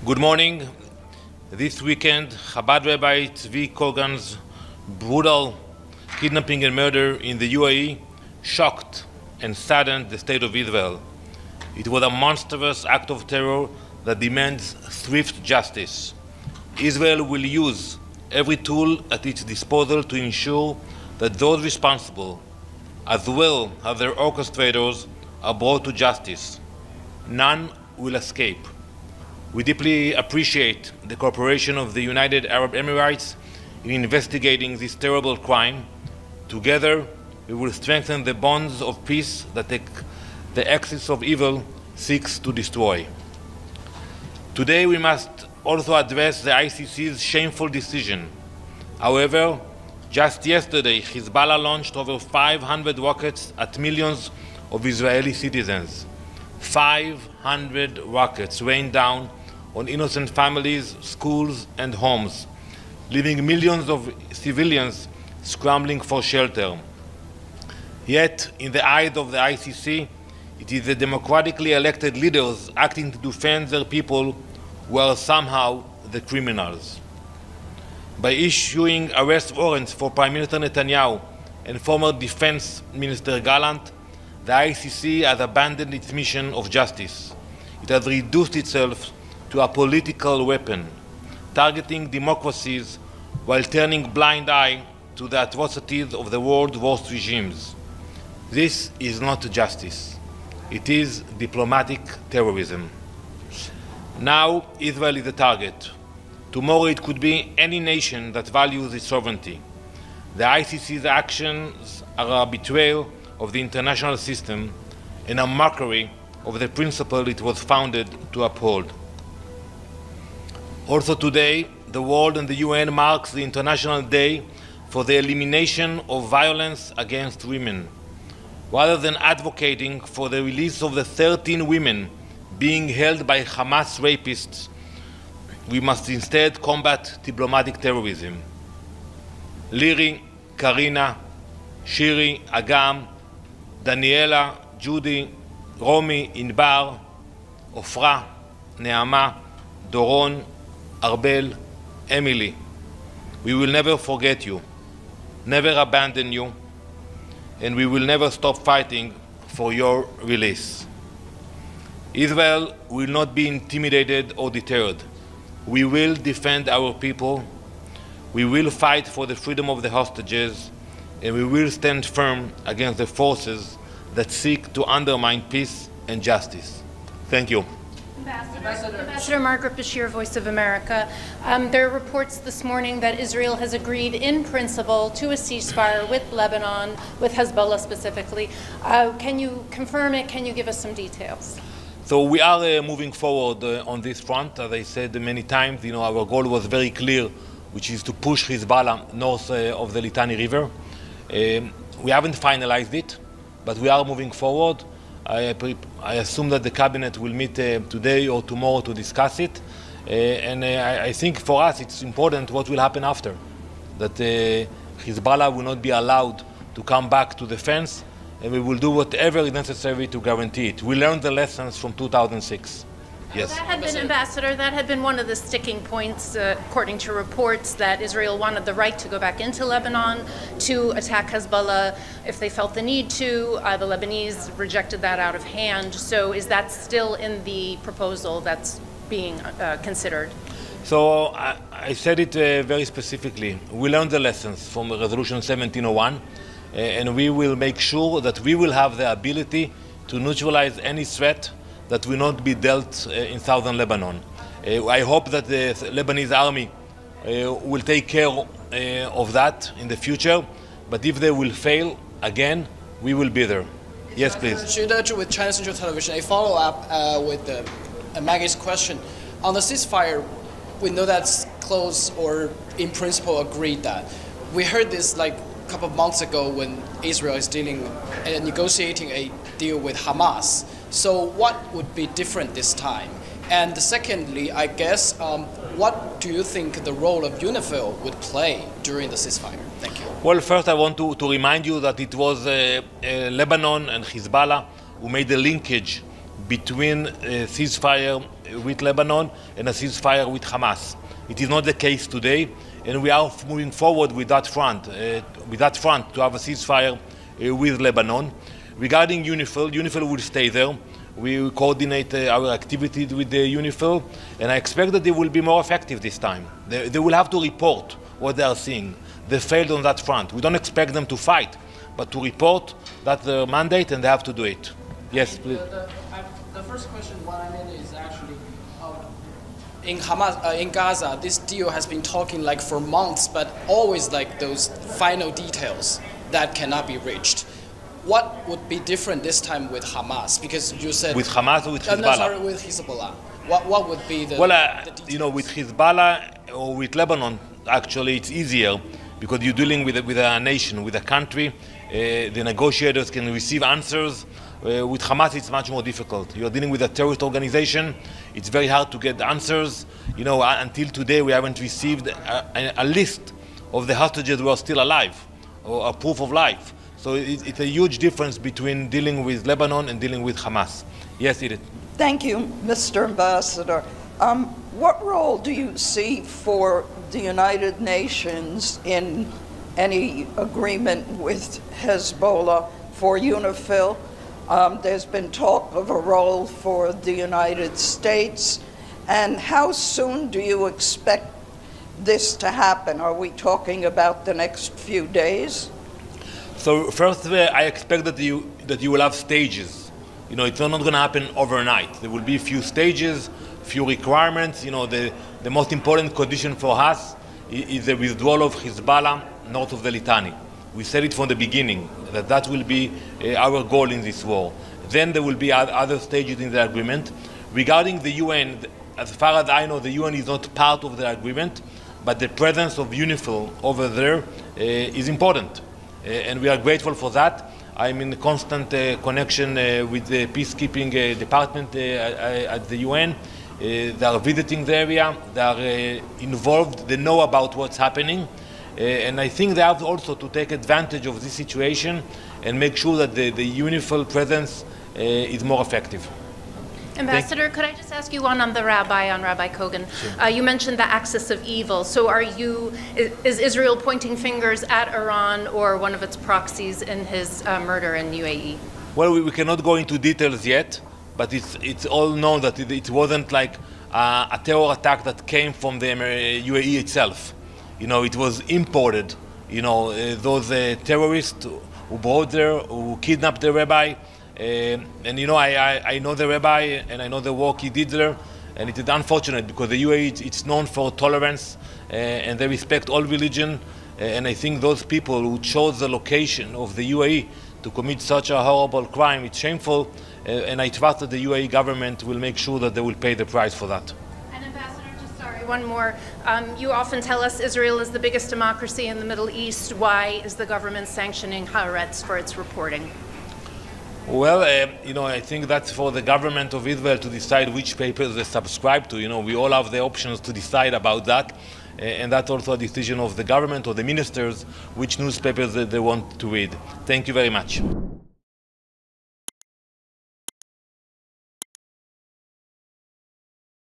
Good morning. This weekend, Chabad Rabbi Zvi Kogan's brutal kidnapping and murder in the UAE shocked and saddened the state of Israel. It was a monstrous act of terror that demands swift justice. Israel will use every tool at its disposal to ensure that those responsible, as well as their orchestrators, are brought to justice. None will escape. We deeply appreciate the cooperation of the United Arab Emirates in investigating this terrible crime. Together, we will strengthen the bonds of peace that the axis of evil seeks to destroy. Today, we must also address the ICC's shameful decision. However, just yesterday, Hezbollah launched over 500 rockets at millions of Israeli citizens. 500 rockets rained down on innocent families, schools, and homes, leaving millions of civilians scrambling for shelter. Yet, in the eyes of the ICC, it is the democratically elected leaders acting to defend their people who are somehow the criminals. By issuing arrest warrants for Prime Minister Netanyahu and former Defense Minister Gallant, the ICC has abandoned its mission of justice. It has reduced itself to a political weapon, targeting democracies while turning a blind eye to the atrocities of the world's worst regimes. This is not justice. It is diplomatic terrorism. Now Israel is the target. Tomorrow it could be any nation that values its sovereignty. The ICC's actions are a betrayal of the international system and a mockery of the principle it was founded to uphold. Also today, the world and the UN marks the International Day for the elimination of violence against women. Rather than advocating for the release of the 13 women being held by Hamas rapists, we must instead combat diplomatic terrorism. Liri, Karina, Shiri, Agam, Daniela, Judy, Romy, Inbar, Ofra, Neama, Doron, Arbel, Emily. We will never forget you, never abandon you, and we will never stop fighting for your release. Israel will not be intimidated or deterred. We will defend our people, we will fight for the freedom of the hostages, and we will stand firm against the forces that seek to undermine peace and justice. Thank you. Ambassador Margaret Bashir, Voice of America. There are reports this morning that Israel has agreed in principle to a ceasefire with Lebanon, with Hezbollah specifically. Can you confirm it? Can you give us some details? So we are moving forward on this front. As I said many times, our goal was very clear, which is to push Hezbollah north of the Litani River. We haven't finalized it, but we are moving forward. I assume that the cabinet will meet today or tomorrow to discuss it. And I think for us it's important what will happen after. That Hezbollah will not be allowed to come back to the fence, and we will do whatever is necessary to guarantee it. We learned the lessons from 2006. Yes. That had been, Ambassador, that had been one of the sticking points, according to reports, that Israel wanted the right to go back into Lebanon to attack Hezbollah if they felt the need to. The Lebanese rejected that out of hand. So is that still in the proposal that's being considered? So I said it very specifically. We learned the lessons from Resolution 1701, and we will make sure that we will have the ability to neutralize any threat that will not be dealt in southern Lebanon. I hope that the Lebanese army will take care of that in the future, but if they will fail again, we will be there. Yes, please. With China Central Television, a follow-up with Maggie's question. On the ceasefire, we know that's close or in principle agreed that. We heard this like a couple of months ago when Israel is negotiating a deal with Hamas. So what would be different this time? And secondly, I guess, what do you think the role of UNIFIL would play during the ceasefire? Thank you. Well, first I want to remind you that it was Lebanon and Hezbollah who made the linkage between a ceasefire with Lebanon and a ceasefire with Hamas. It is not the case today, and we are moving forward with that front to have a ceasefire with Lebanon. Regarding UNIFIL will stay there. We coordinate our activities with the UNIFIL, and I expect that they will be more effective this time. They will have to report what they are seeing. They failed on that front. We don't expect them to fight, but to report. That's their mandate, and they have to do it. Yes, please. The first question, what I meant is actually, in Hamas, in Gaza, this deal has been talking like for months, but always like those final details that cannot be reached. What would be different this time with Hamas? Because you said with Hamas or with Hezbollah? No, sorry, with Hezbollah. What would be the? Well, the details? you know, with Hezbollah or with Lebanon, actually, it's easier because you're dealing with a nation, with a country. The negotiators can receive answers. With Hamas, it's much more difficult. You're dealing with a terrorist organization. It's very hard to get answers. You know, until today, we haven't received a list of the hostages who are still alive or a proof of life. So it's a huge difference between dealing with Lebanon and dealing with Hamas. Yes, Edith. Thank you, Mr. Ambassador. What role do you see for the United Nations in any agreement with Hezbollah for UNIFIL? There's been talk of a role for the United States. And how soon do you expect this to happen? Are we talking about the next few days? So first, I expect that you will have stages. You know, it's not going to happen overnight. There will be a few stages, few requirements. You know, the most important condition for us is the withdrawal of Hezbollah north of the Litani. We said it from the beginning, that will be our goal in this war. Then there will be other stages in the agreement. Regarding the UN, as far as I know, the UN is not part of the agreement, but the presence of UNIFIL over there is important. And we are grateful for that. I'm in constant connection with the peacekeeping department at the UN. They are visiting the area, they are involved, they know about what's happening. And I think they have also to take advantage of this situation and make sure that the UNIFIL presence is more effective. Ambassador, could I just ask you one on Rabbi Kogan? Sure. You mentioned the axis of evil. So is Israel pointing fingers at Iran or one of its proxies in his murder in UAE? Well, we cannot go into details yet, but it's all known that it wasn't like a terror attack that came from the UAE itself. You know, it was imported. You know, those terrorists who brought there, who kidnapped the rabbi. And you know, I know the rabbi and I know the work he did there, and it is unfortunate because the UAE it's known for tolerance and they respect all religion. And I think those people who chose the location of the UAE to commit such a horrible crime, it's shameful. And I trust that the UAE government will make sure that they will pay the price for that. And Ambassador, just sorry, one more. You often tell us Israel is the biggest democracy in the Middle East. Why is the government sanctioning Haaretz for its reporting? Well, you know, I think that's for the government of Israel to decide which papers they subscribe to. You know, we all have the options to decide about that. And that's also a decision of the government or the ministers, which newspapers they want to read. Thank you very much.